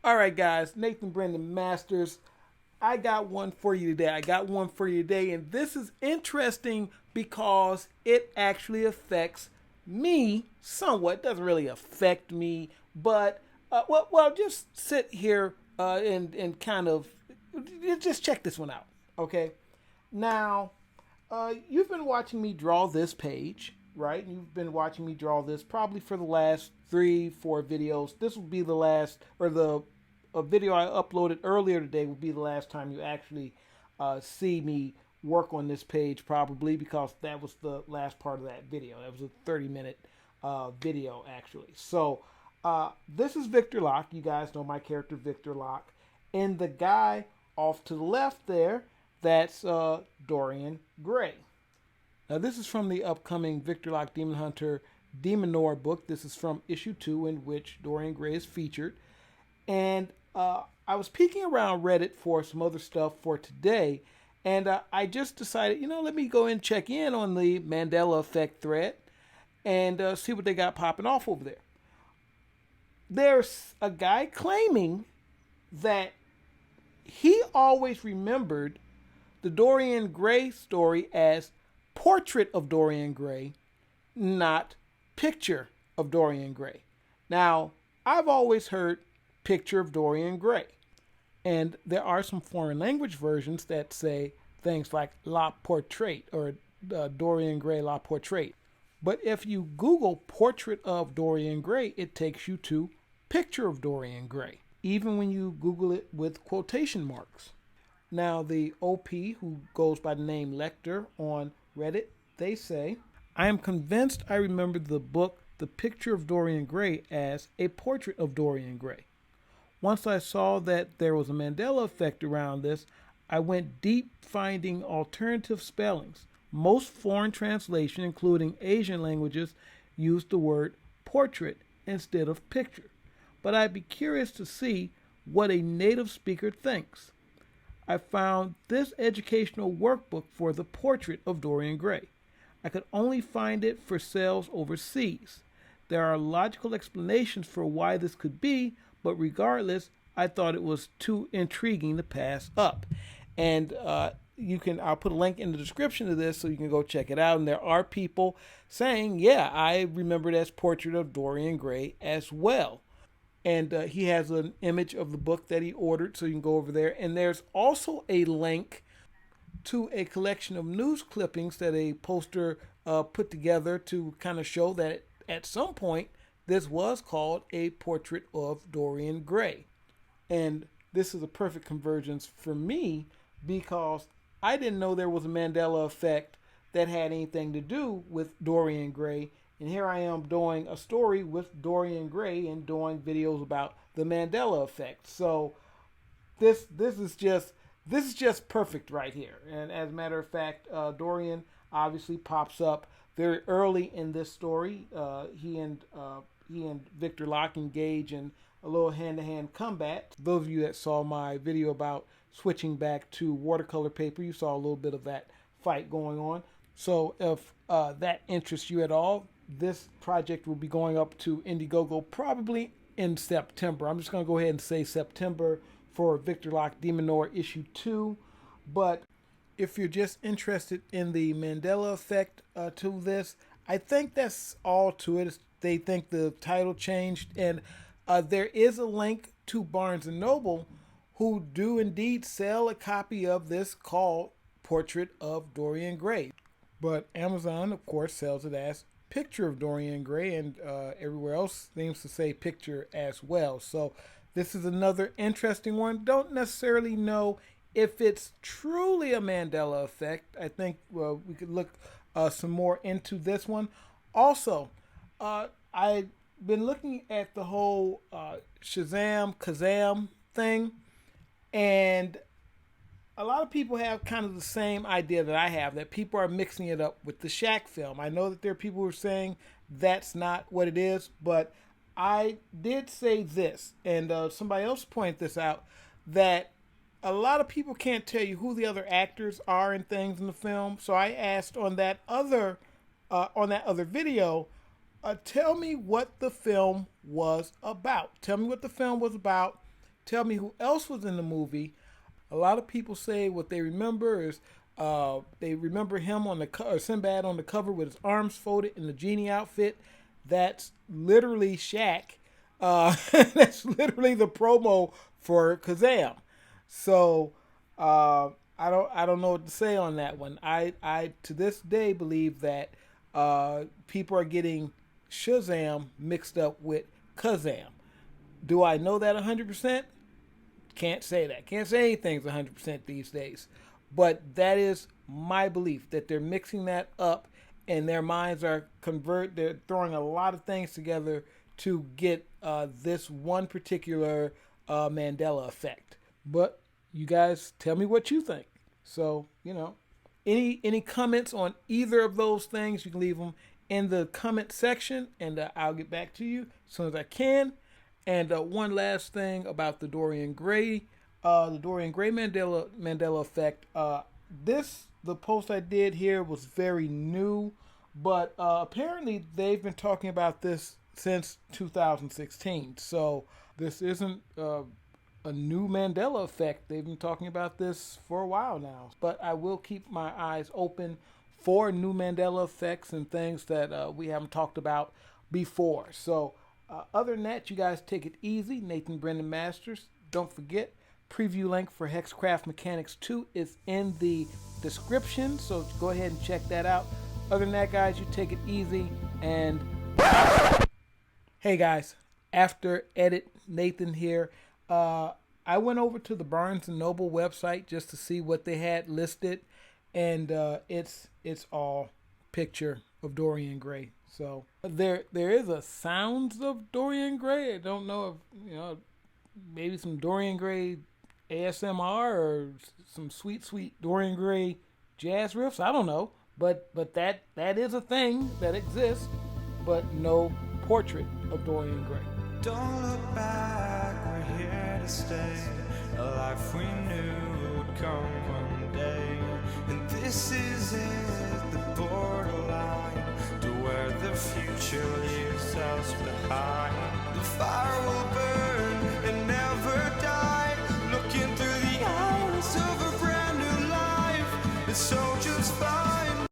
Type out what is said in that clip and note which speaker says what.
Speaker 1: All right, guys, Nathan Brendan Masters. I got one for you today. And this is interesting because it actually affects me somewhat. It doesn't really affect me, but just sit here and kind of just check this one out, okay? Now, you've been watching me draw this page, right? You've been watching me draw this probably for the last 3-4 videos. This will be the last, or the a video I uploaded earlier today will be the last time you actually see me work on this page, probably, because that was the last part of that video. That was a 30-minute video, actually. So this is Victor Locke. You guys know my character, Victor Locke. And the guy off to the left there, that's Dorian Gray. Now, this is from the upcoming Victor Locke Demon Hunter Demon Noir book. This is from issue 2, in which Dorian Gray is featured. And I was peeking around Reddit for some other stuff for today, and I just decided, let me go and check in on the Mandela Effect thread and see what they got popping off over there. There's a guy claiming that he always remembered the Dorian Gray story as Portrait of Dorian Gray, not Picture of Dorian Gray. Now, I've always heard Picture of Dorian Gray. And there are some foreign language versions that say things like La Portrait or Dorian Gray La Portrait. But if you Google Portrait of Dorian Gray, it takes you to Picture of Dorian Gray, even when you Google it with quotation marks. Now, the OP, who goes by the name Lecter on Reddit, they say, I am convinced I remember the book The Picture of Dorian Gray as a Portrait of Dorian Gray. Once I saw that there was a Mandela effect around this, I went deep finding alternative spellings. Most foreign translations, including Asian languages, use the word portrait instead of picture. But I'd be curious to see what a native speaker thinks. I found this educational workbook for the Portrait of Dorian Gray. I could only find it for sales overseas. There are logical explanations for why this could be, but regardless, I thought it was too intriguing to pass up. And I'll put a link in the description to this so you can go check it out. And there are people saying, yeah, I remember it as Portrait of Dorian Gray as well. And he has an image of the book that he ordered, so you can go over there. And there's also a link to a collection of news clippings that a poster put together to kind of show that at some point this was called a Portrait of Dorian Gray. And this is a perfect convergence for me because I didn't know there was a Mandela effect that had anything to do with Dorian Gray. And here I am doing a story with Dorian Gray and doing videos about the Mandela effect. So this is just perfect right here. And as a matter of fact, Dorian obviously pops up very early in this story. He and Victor Locke engage in a little hand-to-hand combat. Those of you that saw my video about switching back to watercolor paper, you saw a little bit of that fight going on. So if that interests you at all, this project will be going up to Indiegogo probably in September. I'm just going to go ahead and say September for Victor Locke Demon Noir issue 2. But if you're just interested in the Mandela effect to this, I think that's all to it. They think the title changed, and there is a link to Barnes & Noble, who do indeed sell a copy of this called Portrait of Dorian Gray. But Amazon, of course, sells it as Picture of Dorian Gray, and everywhere else seems to say Picture as well. So this is another interesting one. Don't necessarily know if it's truly a Mandela effect. I think we could look some more into this one. Also, I've been looking at the whole Kazam thing, and a lot of people have kind of the same idea that I have, that people are mixing it up with the Shaq film. I know that there are people who are saying that's not what it is, but I did say this, and somebody else pointed this out, that a lot of people can't tell you who the other actors are and things in the film. So I asked on that other video, tell me what the film was about. Tell me what the film was about. tell me who else was in the movie. A lot of people say what they remember is they remember him on the or Sinbad on the cover with his arms folded in the genie outfit. That's literally Shaq. That's literally the promo for Kazam. So I don't know what to say on that one. I to this day believe that people are getting Shazam mixed up with Kazam. Do I know that 100%? Can't say that. Can't say anything's 100% these days. But that is my belief, that they're mixing that up and their minds are they're throwing a lot of things together to get this one particular Mandela effect. But you guys tell me what you think. So, any comments on either of those things, you can leave them in the comment section, and I'll get back to you as soon as I can. And one last thing about the Dorian Gray Mandela Effect. The post I did here was very new, but apparently they've been talking about this since 2016. So this isn't a new Mandela Effect. They've been talking about this for a while now. But I will keep my eyes open for new Mandela effects and things that we haven't talked about before. So other than that, you guys take it easy. Nathyn Brendan Masters. Don't forget, preview link for Hexcraft Mechanics 2 is in the description, so go ahead and check that out. Other than that, guys, you take it easy. And hey guys, after edit Nathyn here, I went over to the Barnes & Noble website just to see what they had listed, and it's all picture of Dorian Gray. So there is a sounds of Dorian Gray. I don't know if maybe some Dorian Gray ASMR or some sweet Dorian Gray jazz riffs. I don't know, but that is a thing that exists, but no portrait of Dorian Gray.
Speaker 2: Don't look back, we're here to stay. A life we knew would come one day. And this is it, the borderline to where the future leaves us behind. The fire will burn and never die, looking through the eyes of a brand new life. It's so